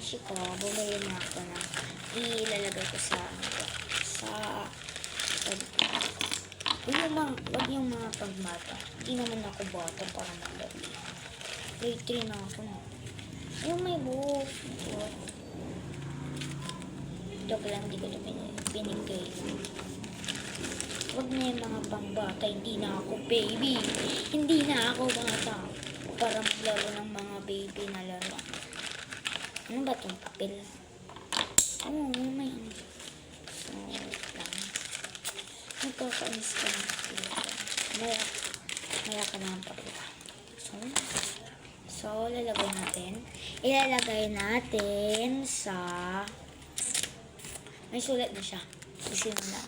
beshi ko, bumili na ako na ilalagay ko sa wag yung mga pagmata. Hindi naman ako bata para maglaro. Grade 3 na ako na. Yung may buhok. Joke lang, hindi ko ito pinigay. Wag na yung mga pangbata. Hindi na ako baby. Hindi na ako bata. Para maglaro ng mga baby na laro. Ano ba itong papel? Oo, may ano. So, lang. Nagkakainis ka ng papel. Maya ka na ng papel. So, lalagay natin. Ilalagay natin sa... May sulat na siya. Isimula.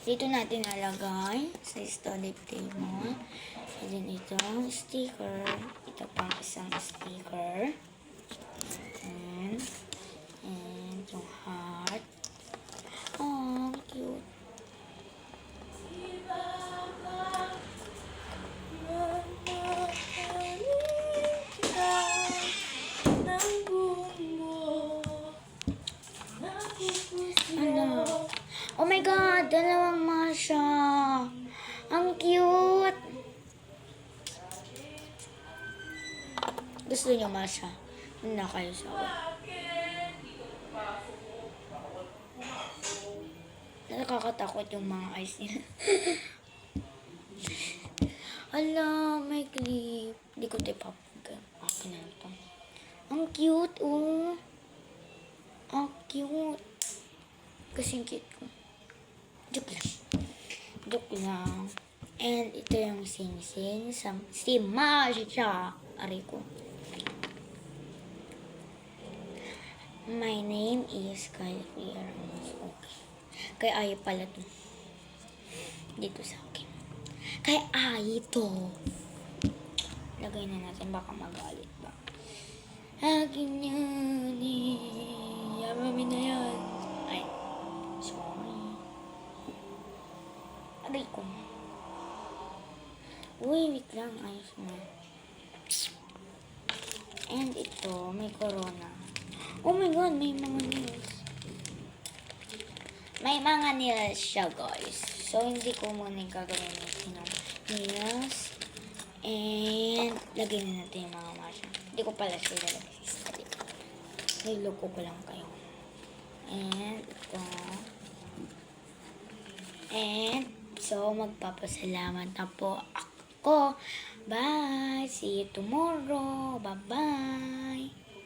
Dito natin nalagay sa study table. And then ito, sticker. Ito pang isang sticker. And yung heart. Oh, cute. Ano? Oh my God! Dalawang Masha! Ang cute! Gusto niyo Masha? Ano na kayo sa akin? Nakakatakot yung mga eyes niya. Ala, may clip. Hindi ko tayo papagay. Okay na ito. Ang cute, oh. Ang cute. Kasing cute ko. Joke lang. Joke lang. And ito yung sing-sing. Si Masha. Aray ko. My name is Kyle Ramos. Okay. Kay Ay pala to. Dito sa akin. Kay Ay to. Lagay na natin. Baka magalit ba. Akin yan eh. Yamami na yan. Ay. Sorry. Aray ko. Uy, wait lang. Ayos na. And ito, may corona. Oh my God, may mga nails. May mga nails siya, guys. So, hindi ko muna gagawin natin ng nails. And, lagyan na natin yung mga masya. Hindi ko pala sila lagay sa study. Niloko ko lang kayo. And, ito. And, so, magpapasalamat na po ako. Bye! See you tomorrow. Bye-bye!